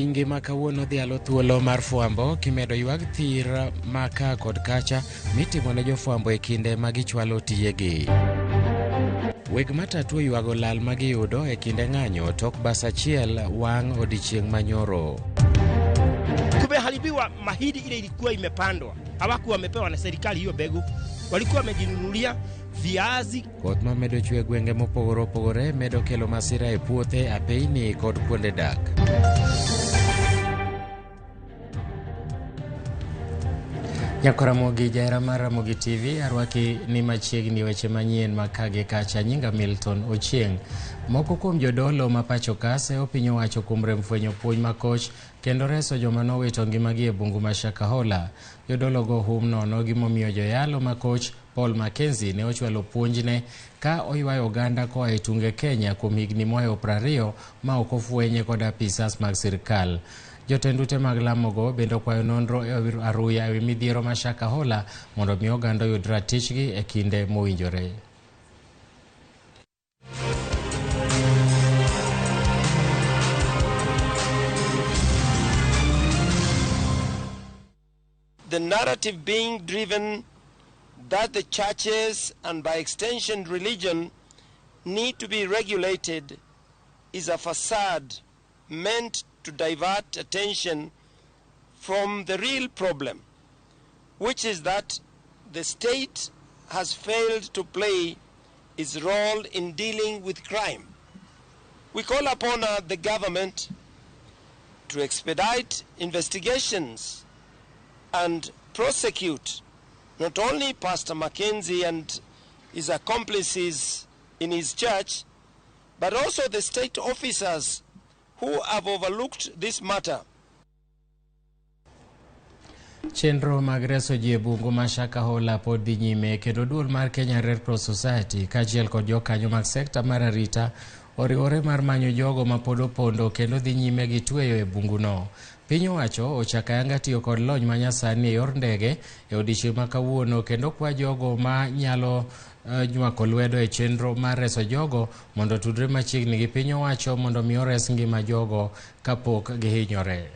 Piny ngima kawuono dhialo thuolo mar fwambo kimedo ywag thir maka kod kacha mitimo ne jofwambo e kinde ma gichwalo tijegi. Weg matatu ywago lal magiyudo e kinde ng'anyo tok bas achiel wang' odiochieng' manyoro. Kumeharibiwa mahindi ile ilikuwa imepandwa. Hawakuwa wamepewa na serikali hiyo mbegu. Walikuwa wamejinunulia viazi. Koth ma medo chwe gwenge mopogore opogore medo kelo masira e puothe, apeini kod kuonde dak. Nyako Ramogi, jaera mar Ramogi TV, arwaki ni machiegni weche manyien makage kacha. Nyinga Milton Ochieng. Moko kuom jodolo ma pacho kase opinyo wacho kuom remfwenyo puonj makoch kendo reso joma nowito ngimagi e bungu ma Shakahola. Jodolo go hum nono gimomiyo joyalo makoch Paul Mackenzie ne ochwalo puonjne ka oywayo oganda koa e tunge Kenya kuom higni mohewo 20 ma ok ofwenye kod apisas mag sirkal. Jotend ute mag lamogo bendo kwayo nonro e aruya e midhiero ma Shakahola mondo mi oganda oyud ratichgi e kinde mowinjore. The narrative being driven that the churches and by extension religion need to be regulated is a facade meant to divert attention from the real problem, which is that the state has failed to play its role in dealing with crime. We call upon the government to expedite investigations and prosecute not only Pastor Mackenzie and his accomplices in his church, but also the state officers who have overlooked this matter. Chenro mag reso ji e bungu ma Shakahola pod dhi nyime kendo duol mar Kenya Red Cross Society kaachiel kod jokanyo mag sekta mar arita oriwore mar manyo jogo ma pod opondo kendo dhi nyime gi tweyo e bunguno. Piny owacho ochako ayanga tiyo kod lony manyasani e yor ndege e odiechieng' ma kawuono kendo kwa jogo ma nyalo nywako lwedo e chenro mar reso jogo mondo tudre machiegni gi piny owacho mondo mi ores ngima jogo kapok gihinyore.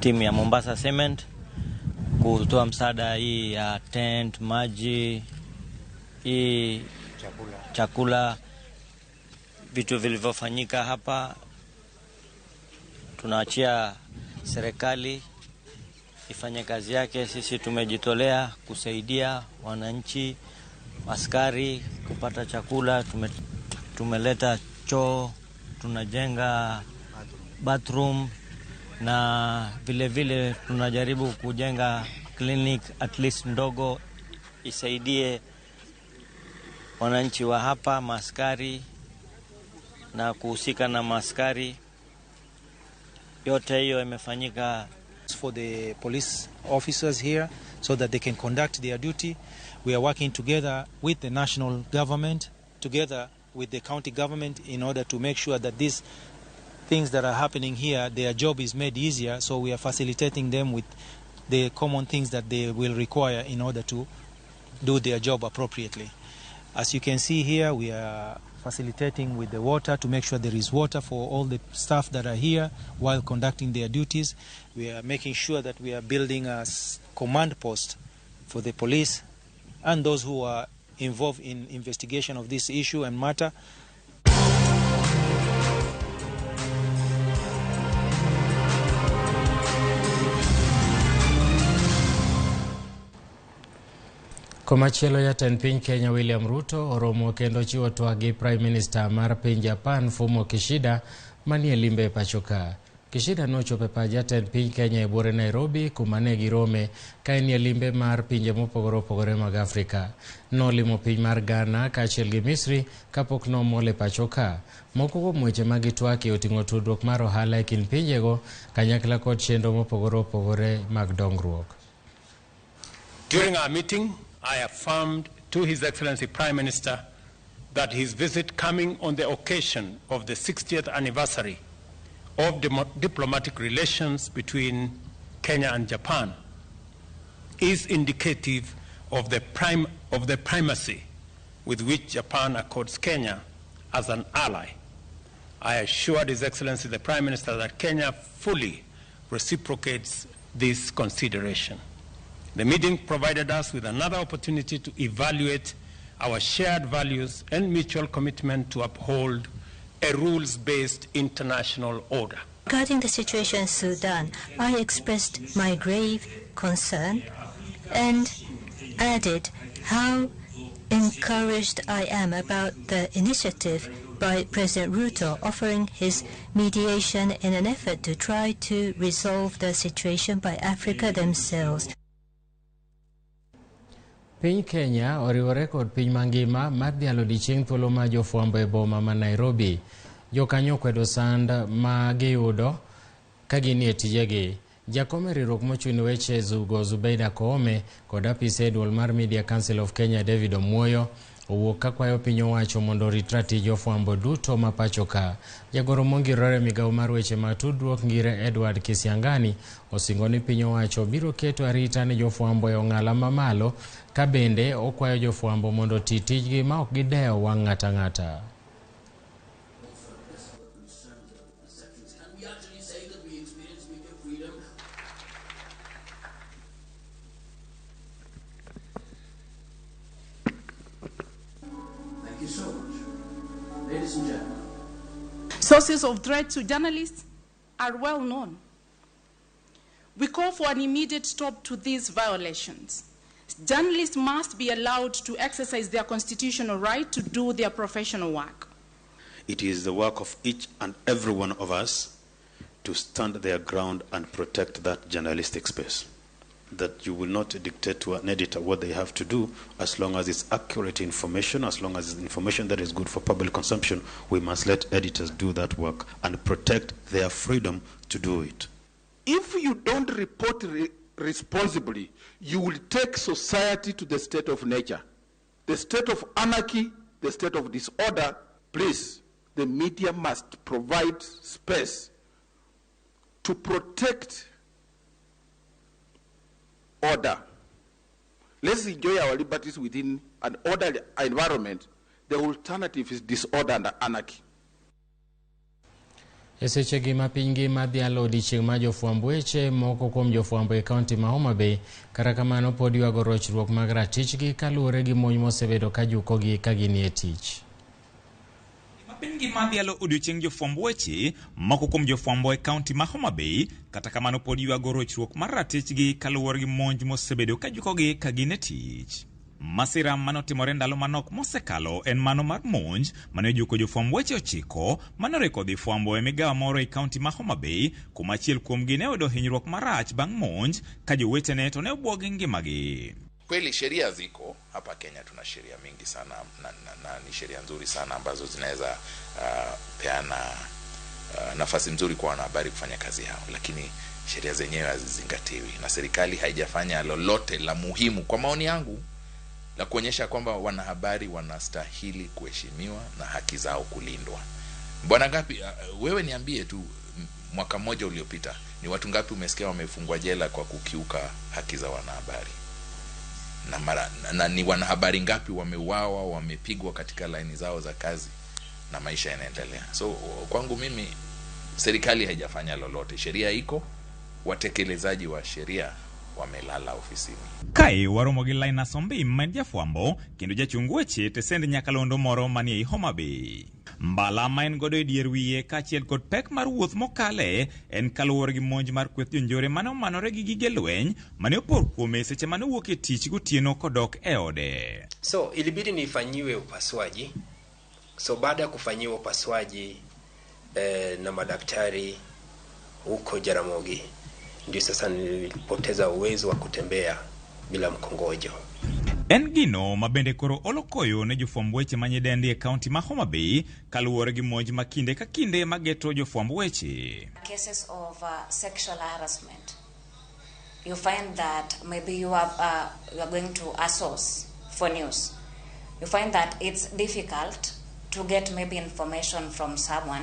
Timu ya Mombasa Cement kutoa msaada hii ya tent, maji, hii chakula, vitu vilivyofanyika hapa. Tunaachia serikali ifanye kazi yake. Sisi tumejitolea kusaidia wananchi, askari kupata chakula. Tumeleta choo, tunajenga bathroom na vile vile tunajaribu kujenga clinic at least ndogo isaidie wananchi wa hapa, maaskari na kuhusika na maaskari. Yote hiyo imefanyika for the police officers here so that they can conduct their duty. We are working together with the national government, together with the county government, in order to make sure that these things that are happening here, their job is made easier, so we are facilitating them with the common things that they will require in order to do their job appropriately. As you can see here, we are facilitating with the water to make sure there is water for all the staff that are here while conducting their duties. We are making sure that we are building a command post for the police and those who are involved in investigation of this issue and matter. Komachielo jatend piny Kenya William Ruto oromo kendo chiwo twak gi Prime Minister mar piny Japan Fumio Kishida manie limbe e pachoka. Kishida nochopo e pach jatend piny Kenya e buore Nairobi kuma ne girome ka enie limbe mar pinje mopogore opogore mag Afrika. Nolimo piny mar Ghana kaachiel gi Misri kapok nomol e pachoka. Moko kuom weche mag twak oting'o tudruok mar ohala e kind pinjego kanyakla kod chenro mopogore opogore mag dongruok. During our meeting, I affirmed to His Excellency Prime Minister that his visit coming on the occasion of the 60th anniversary of diplomatic relations between Kenya and Japan is indicative of the primacy with which Japan accords Kenya as an ally. I assured His Excellency the Prime Minister that Kenya fully reciprocates this consideration. The meeting provided us with another opportunity to evaluate our shared values and mutual commitment to uphold a rules-based international order. Regarding the situation in Sudan, I expressed my grave concern and added how encouraged I am about the initiative by President Ruto offering his mediation in an effort to try to resolve the situation by Africa themselves. Piny Kenya oriwore kod piny mangima mar dhialo odiechieng' thuolo ma jofwambo e boma ma Nairobi. Jokanyo kwedo sand ma giyudo ka gini e tijegi. Jakom e riwruok mochung' ne weche Zubeida Koome kod apis e duol mar Media Council of Kenya David Omuoyo owuok ka kwayo piny owacho mondo orit ratich jofwambo duto ma pacho ka. Jagoro mongirore migawo mar weche mag tudruok ngire Edward Kisiangani osingo ni piny owacho biro keto arita ne jofwambo e ong'ala mamalo, ka bende okwayo jofwambo mondo ti tijgi ma ok gidewo wang' ng'ata ng'ata. Ladies and gentlemen. Sources of threat to journalists are well known. We call for an immediate stop to these violations. Journalists must be allowed to exercise their constitutional right to do their professional work. It is the work of each and every one of us to stand their ground and protect that journalistic space. That you will not dictate to an editor what they have to do, as long as it's accurate information, as long as it's information that is good for public consumption. We must let editors do that work and protect their freedom to do it. If you don't report responsibly, you will take society to the state of nature, the state of anarchy, the state of disorder. Please, the media must provide space to protect order. Let's enjoy our liberties within an orderly environment. The alternative is disorder and anarchy. Eseche gi ma piny ngima dhialo odiechieng' ma jofwamb weche moko kuom jofwambo e kaunti ma Homa Bay, kata kamano pod ywago rochruok mag ratichgi kaluwore gi monj mosebedo ka jukogi ka gini e tich. Piny ngima dhialo odiechieng' jofwamb weche moko kuom jofwambo e kaunti ma Homa Bay, kata kamano pod ywago rochruok mar ratichgi kaluwore gi monj mosebedo ka jukogi ka gin e tich. Masira manotimore ndalo manok mosekalo en mano mar monj mane ojuko jofwamb weche 9 manorekodhi fwambo e migawo moro e kaunti ma Homa Bay, kuma achiel kuomgi ne oyudo hinyruok marach bang' monj ka jowetene to ne obwogi ngimagi. Kweli sheria ziko hapa Kenya, tuna sheria mingi sana na ni sheria nzuri sana ambazo zinaweza peana nafasi nzuri kwa wanahabari kufanya kazi yao, lakini sheria zenyewe hazizingatiwi na serikali haijafanya lolote la muhimu kwa maoni yangu la kuonyesha kwamba wanahabari wanastahili kuheshimiwa na haki zao kulindwa. Bwana ngapi, wewe niambie tu, mwaka mmoja uliopita ni watu ngapi umesikia wamefungwa jela kwa kukiuka haki za wanahabari? Na ni wanahabari ngapi wameuawa, wamepigwa katika laini zao za kazi na maisha yanaendelea? So kwangu mimi serikali haijafanya lolote. Sheria iko, watekelezaji wa sheria wamelala ofisini. Kai Ramogi laina sombi media fwambo kendo jachung weche tesend nyakalondo moro manie Homa Bay. Mbala ma en godo e dier wiye kaachiel kod pek mar wuoth mokale en kaluwore gi monj mar kweth jonjore mane omanore gi gige lweny mane opor kuome seche mane owuok e tich gotieno kodok e ode. So ilibidi nifanyiwe upasuaji. So baada ya kufanyiwa upasuaji na madaktari huko Ramogi, ndio sasa nilipoteza uwezo wa kutembea bila mkongojo. En gino mabende koro olokoyo ne jofwamb weche manyidendi e kaunti ma Homa Bay kaluwore gi monj ma kinde ka kinde mageto jofwamb weche. Cases of sexual harassment. You find that maybe you are going to a source for news you find that it's difficult to get maybe information from someone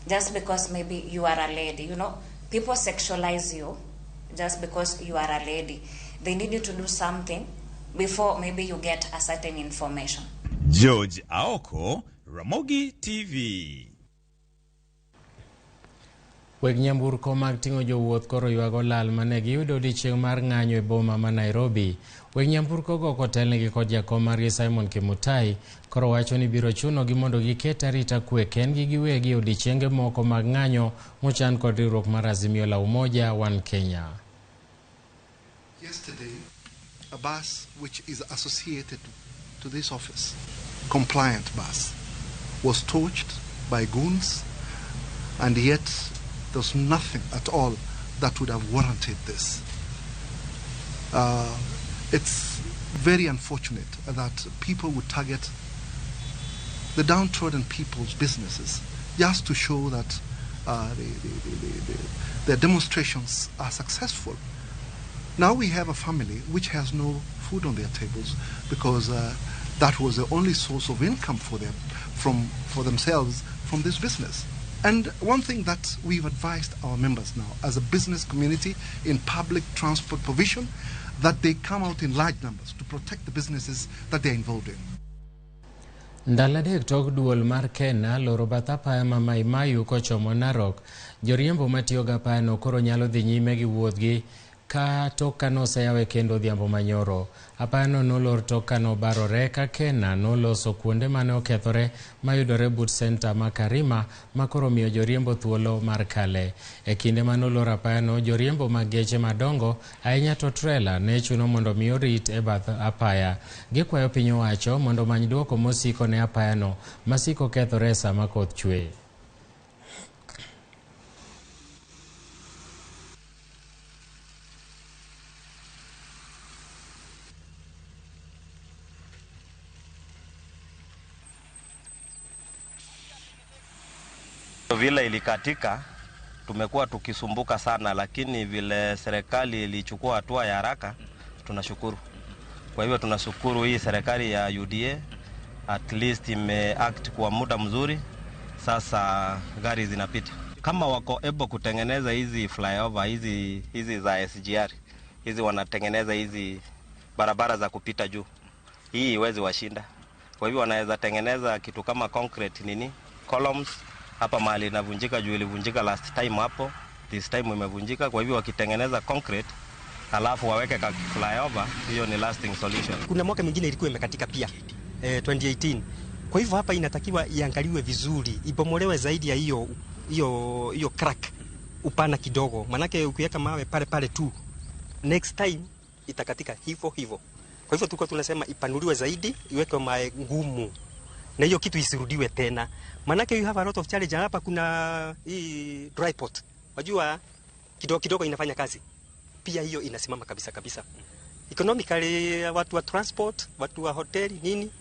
just because maybe you are a lady. You know, people sexualize you just because you are a lady. They need you to do something before maybe you get a certain information. George Aoko, Ramogi TV. Weg nyamburko mag ting'o jowuoth koro ywago lal mane giyudo odiechieng' mar ng'anyo e boma ma Nairobi. Weg nyamburko go kotelnegi kod jakom margi Simon Kimutai koro wacho ni biro chunogi mondo giket arita kwe kendgi giwegi odiechienge moko mag ng'anyo mochan kod riwruok mar Azimio la Umoja One Kenya. Yesterday, a bus which is associated to this office, compliant bus, was torched by goons, and yet there's nothing at all that would have warranted this. It's very unfortunate that people would target the downtrodden people's businesses just to show that their demonstrations are successful. Now we have a family which has no food on their tables because that was the only source of income for them, for themselves from this business. And one thing that we've advised our members now as a business community in public transport provision, that they come out in large numbers to protect the businesses that they're involved in. Ndala dek tok duol mar Kenya loro bath apaya ma Mai Mahiu kochomo Narok, joriembo matiyoga apaya no koro nyalo dhi nyime gi wuodhgi ka tok kano oseyawe kendo odhiambo manyoro. Apaya no nolor tok kano barore ka Kenya noloso kuonde mane okethore mayudore but center ma Karima ma koro miyo joriembo thuolo mar kale. E kinde manolor apaya no, joriembo mag geche madongo ahinya to trailer ne chuno mondo miyo rit e bath apaya. Gikwayo piny owacho mondo many duoko mosiko ne apaya no masiko kethore sama koth chwe. Vile ilikatika tumekuwa tukisumbuka sana, lakini vile serikali ilichukua hatua ya haraka tunashukuru. Kwa hivyo tunashukuru hii serikali ya UDA, at least imeact kwa muda mzuri, sasa gari zinapita. Kama wako able kutengeneza hizi flyover hizi za SGR, hizi wanatengeneza hizi barabara za kupita juu, hii iwezi washinda. Kwa hivyo wanaweza tengeneza kitu kama concrete columns hapa mahali inavunjika juu ilivunjika last time hapo, this time imevunjika. Kwa hivyo wakitengeneza concrete alafu waweke ka flyover, hiyo ni lasting solution. Kuna mwaka mwingine ilikuwa imekatika pia 2018. Kwa hivyo hapa inatakiwa iangaliwe vizuri, ibomolewe zaidi ya hiyo crack upana kidogo, manake ukiweka mawe pale tu next time itakatika hivyo. Kwa hivyo tulikuwa tunasema ipanuliwe zaidi, iwekwe mawe ngumu na hiyo kitu isirudiwe tena. Manake you have a lot of challenge hapa. Kuna hii dry pot, wajua kidogo inafanya kazi pia, hiyo inasimama kabisa. Economically, watu wa transport, watu wa hoteli nini.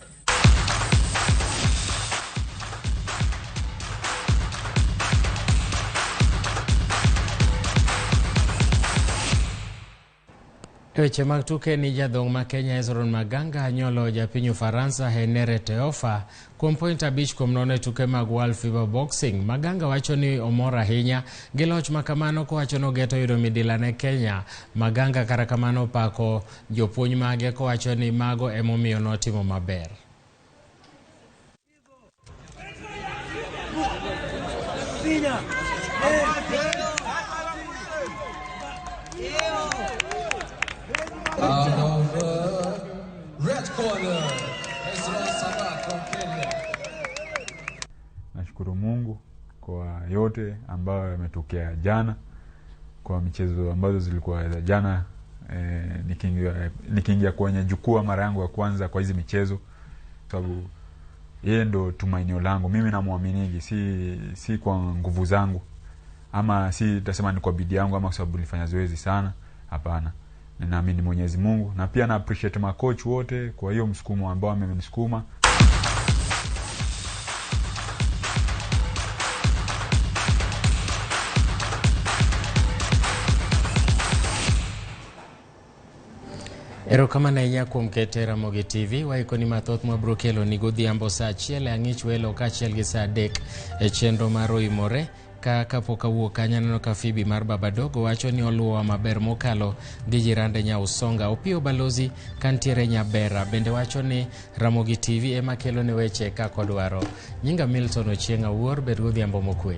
Weche mag tuke ni jadhong' ma Kenya Hezron Maganga nyolo japiny Ufaransa Henere Teofa kuom point 5-0 e tuke mag World Fever Boxing. Maganga wacho ni omor ahinya gi loch ma kamano, kowacho no geto yudo midila ne Kenya. Maganga kara kamano pako jopuonj mage kowacho ni mago emomiyo notimo maber. Nashukuru Mungu kwa yote ambayo yametokea jana, kwa michezo ambazo zilikuwa za jana. Nikiingia kwenye jukwaa mara yangu ya kwanza kwa hizi michezo, sababu yeye ndo tumainio langu. Mimi namuaminigi, si kwa nguvu zangu, ama si tasema ni kwa bidii yangu, ama kwa sababu nilifanya zoezi sana. Hapana, ninaamini Mwenyezi Mungu, na pia na appreciate ma coach wote kwa hiyo msukumo ambao wamenisukuma. Erokamano ahinya kuom kete Ramogi TV. Waikoni mathoth mwabro kelo ni godhiambo saa 1 ang'ich welo kaachiel gi saa 3 e chenro mar Oimore. Kapok awuok kanyo aneno ka Fibi mar Babadogo wacho ni oluwo maber mokalo gi jirande Nyausonga. Opio Balozi kantiere Nyabera bende wacho ni Ramogi TV ema kelo ne weche kako dwaro. Nyinga Milton Ochieng' awuor, bed godhiambo mokwe.